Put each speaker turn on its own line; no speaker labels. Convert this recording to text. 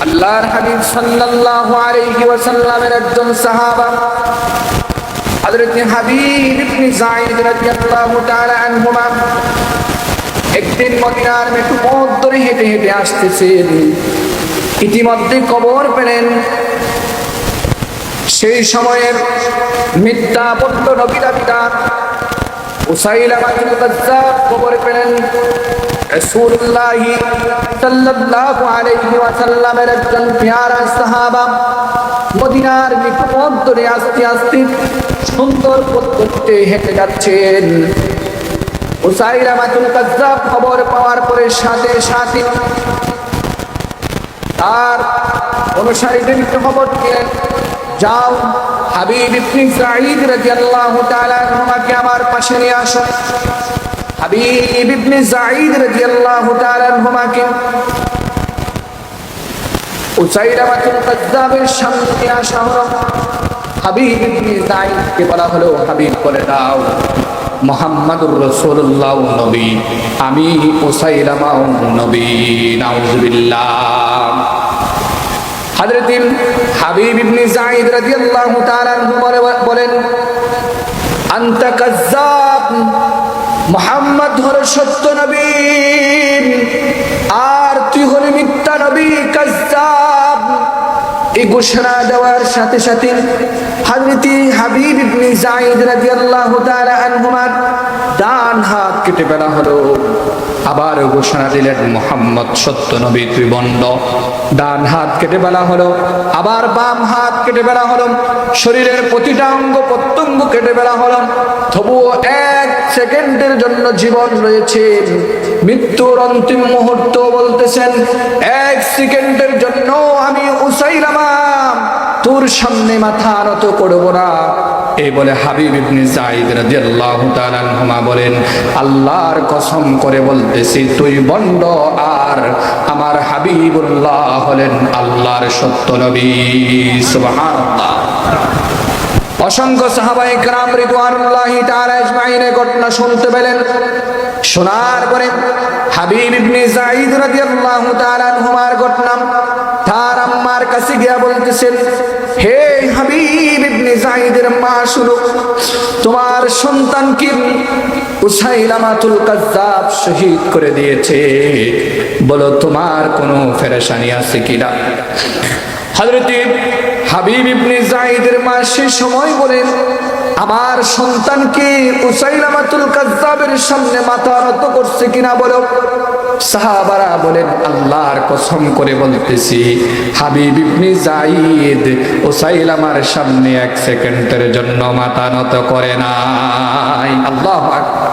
আল্লাহর হাবিব সাল্লাল্লাহু আলাইহি ওয়াসাল্লামের একজন সাহাবা হযরত হাবিব ইবনে যায়েদ রাদিয়াল্লাহু তাআলা আনহুমা একদিন মদিনার মেঠো পথ ধরে হেঁটে হেঁটে আসতেছেন। ইতিমধ্যে খবর পেলেন সেই সময়ের মিথ্যা বলল নবী দাবিদার উসাইলামাতুল কাজ্জাব খবর পেলেন রাসূলুল্লাহ সাল্লাল্লাহু আলাইহি ওয়াসাল্লামের একজন প্যারা সাহাবা মদিনার মেঠো পথ ধরে আস্তে আস্তে সুন্দর পথে হেঁটে যাচ্ছেন। উসাইলামাতুল কাজ্জাব খবর পাওয়ার পরে সাথে সাথে তার অনুসারীদেরকে খবর দিলেন, যাও হাবিব ইবনে যায়েদ রাদিয়াল্লাহু তাআলা আনহুকে আমার পাশে নিয়ে আসো। হাবিব ইবনে যায়েদ রাদিয়াল্লাহু তাআলা আনহুকে উসাইলামাতুল কাজ্জাবের সামনে নিয়ে আসা হলো। হাবিব ইবনে যায়েদকে বলা হলো, হাবিব বলে দাও মুহাম্মাদুর রাসূলুল্লাহ নবী, আমি উসাইলামা নবী। নাউযুবিল্লাহ। হযরত হাবিব ইবনে যায়েদ রাদিয়াল্লাহু তাআলা আনহু বলেন, আনতা কাজ্জাব, মুহাম্মদ হলো সত্য নবী আর তুই হলি মিথ্যা নবী, কাজ্জাব। এই ঘোষণা দেওয়ার সাথে সাথে হযরত হাবিব ইবনে যায়েদ রাদিয়াল্লাহু তাআলা আনহুমার ডান হাত কেটে ফেলা হলো। আবার ঘোষণা দিলেন, মুহাম্মদ সত্য নবী, তুই বন্ড। ডান হাত কেটে ফেলা হলো, আবার বাম হাত কেটে ফেলা হলো, শরীরের প্রতিটা অঙ্গ প্রত্যঙ্গ কেটে ফেলা হলো। তবুও এক সেকেন্ডের জন্য জীবন রয়েছে। মৃত্যুর অন্তিম মুহূর্ত বলতেছেন, এক সেকেন্ডের জন্য আমি উসাইলামা তোর সামনে মাথা নত করব না। এই বলে হাবিব ইবনে যায়েদ রাদিয়াল্লাহু তাআলা আনহুমা বলেন, আল্লাহর কসম করে বলতেছি তুই বন্ড আর আমার হাবিবুল্লাহ হলেন আল্লাহর সত্য নবী। সুবহানাল্লাহ। অসংখ্য সাহাবায়ে কেরাম রিদওয়ানুল্লাহি তাআলা আজমাইনের ঘটনা শুনতে পেলেন। শোনার পরে হাবিব ইবনে যায়েদ রাদিয়াল্লাহু তাআলা আনহুমার ঘটনা তার আম্মার কাছে গিয়া বলতেছেন, হে হাবিব ইবনে যায়েদের মা, শুনো, তোমার সন্তানকে উসাইলামাতুল কাজ্জাব শহীদ করে দিয়েছে। বলো তোমার কোনো পেরেশানি আছে কিনা? হযরত হাবিব ইবনে যায়েদের মা সে সময় বলেন, আমার সন্তানকে উসাইলামাতুল কাজ্জাবের সামনে মাথা নত করছে কিনা বলো। সাহাবারা বলেন, আল্লাহর কসম করে বলতেছি হাবিব ইবনে যায়েদ উসাইলামার সামনে এক সেকেন্ডের জন্য মাথা নত করে নাই। আল্লাহু আকবার।